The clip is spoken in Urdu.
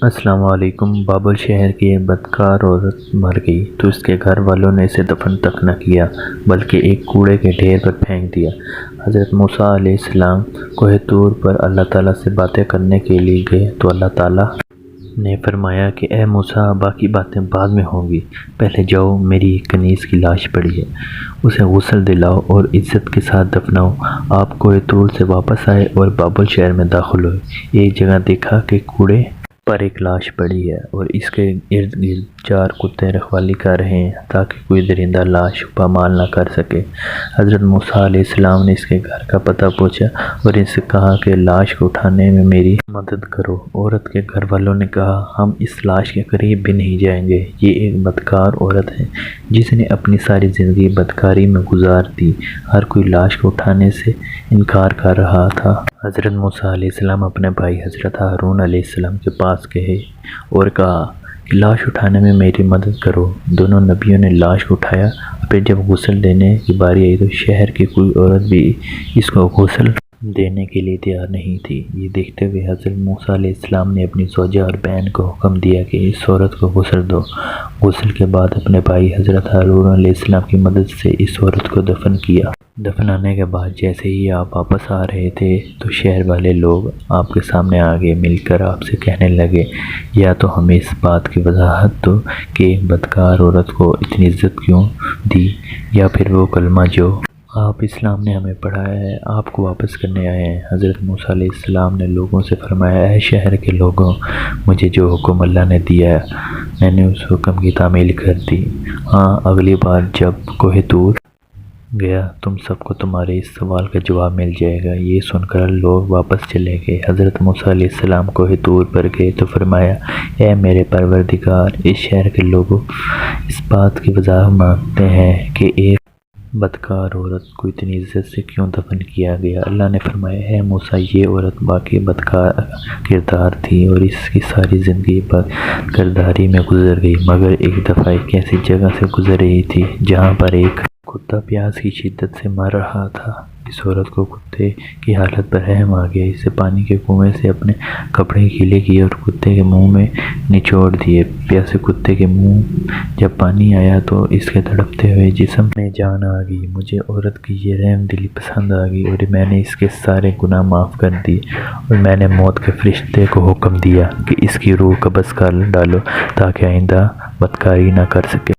السلام علیکم۔ بابل شہر کی ایک بدکار عورت مر گئی تو اس کے گھر والوں نے اسے دفن تک نہ کیا بلکہ ایک کوڑے کے ڈھیر پر پھینک دیا۔ حضرت موسیٰ علیہ السلام کوہ طور پر اللہ تعالیٰ سے باتیں کرنے کے لیے گئے تو اللہ تعالیٰ نے فرمایا کہ اے موسیٰ، باقی باتیں بعد میں ہوں گی، پہلے جاؤ، میری ایک کنیز کی لاش پڑی ہے، اسے غسل دلاؤ اور عزت کے ساتھ دفناؤ۔ آپ کوہ طور سے واپس آئے اور بابل شہر میں داخل ہوئے۔ ایک جگہ دیکھا کہ کوڑے پر ایک لاش پڑی ہے اور اس کے ارد گرد 4 کتے رکھوالی کر رہے ہیں تاکہ کوئی درندہ لاش پامال نہ کر سکے۔ حضرت موسیٰ علیہ السلام نے اس کے گھر کا پتہ پوچھا اور ان سے کہا کہ لاش کو اٹھانے میں میری مدد کرو۔ عورت کے گھر والوں نے کہا، ہم اس لاش کے قریب بھی نہیں جائیں گے، یہ ایک بدکار عورت ہے جس نے اپنی ساری زندگی بدکاری میں گزار دی۔ ہر کوئی لاش کو اٹھانے سے انکار کر رہا تھا۔ حضرت موسیٰ علیہ السلام اپنے بھائی حضرت ہارون علیہ السلام کے پاس گئے اور کہا کہ لاش اٹھانے میں میری مدد کرو۔ دونوں نبیوں نے لاش کو اٹھایا۔ پھر جب غسل دینے کی باری آئی تو شہر کی کوئی عورت بھی اس کو غسل دینے کے لیے تیار نہیں تھی۔ یہ دیکھتے ہوئے حضرت موسیٰ علیہ السلام نے اپنی زوجہ اور بہن کو حکم دیا کہ اس عورت کو غسل دو۔ غسل کے بعد اپنے بھائی حضرت ہارون علیہ السلام کی مدد سے اس عورت کو دفن کیا۔ دفنانے کے بعد جیسے ہی آپ واپس آ رہے تھے تو شہر والے لوگ آپ کے سامنے آگے مل کر آپ سے کہنے لگے، یا تو ہمیں اس بات کی وضاحت دو کہ ایک بدکار عورت کو اتنی عزت کیوں دی، یا پھر وہ کلمہ جو آپ اسلام نے ہمیں پڑھایا ہے آپ کو واپس کرنے آئے ہیں۔ حضرت موسیٰ علیہ السلام نے لوگوں سے فرمایا، اے شہر کے لوگوں، مجھے جو حکم اللہ نے دیا میں نے اس حکم کی تعمیل کر دی۔ ہاں، اگلی بار جب کوہ طور گیا تم سب کو تمہارے اس سوال کا جواب مل جائے گا۔ یہ سن کر لوگ واپس چلے گئے۔ حضرت موسیٰ علیہ السلام کوہ طور پر گئے تو فرمایا، اے میرے پروردگار، اس شہر کے لوگوں اس بات کی وضاحت مانگتے ہیں کہ ایک بدکار عورت کو اتنی عزت سے کیوں دفن کیا گیا۔ اللہ نے فرمایا، اے موسیٰ، یہ عورت واقعی بدکار کردار تھی اور اس کی ساری زندگی بد کرداری میں گزر گئی، مگر ایک دفعہ ایک ایسی جگہ سے گزر رہی تھی جہاں پر ایک کتا پیاس کی شدت سے مر رہا تھا۔ اس عورت کو کتے کی حالت پر رحم آ گیا۔ اسے پانی کے کنویں سے اپنے کپڑے گیلے کیے اور کتے کے منہ میں نچوڑ دیے۔ پیاسے کتے کے منہ جب پانی آیا تو اس کے تڑپتے ہوئے جسم میں جان آ گئی۔ مجھے عورت کی یہ رحم دلی پسند آ گئی اور میں نے اس کے سارے گناہ معاف کر دیے اور میں نے موت کے فرشتے کو حکم دیا کہ اس کی روح قبض کر ڈالو تاکہ آئندہ بدکاری نہ کر سکے۔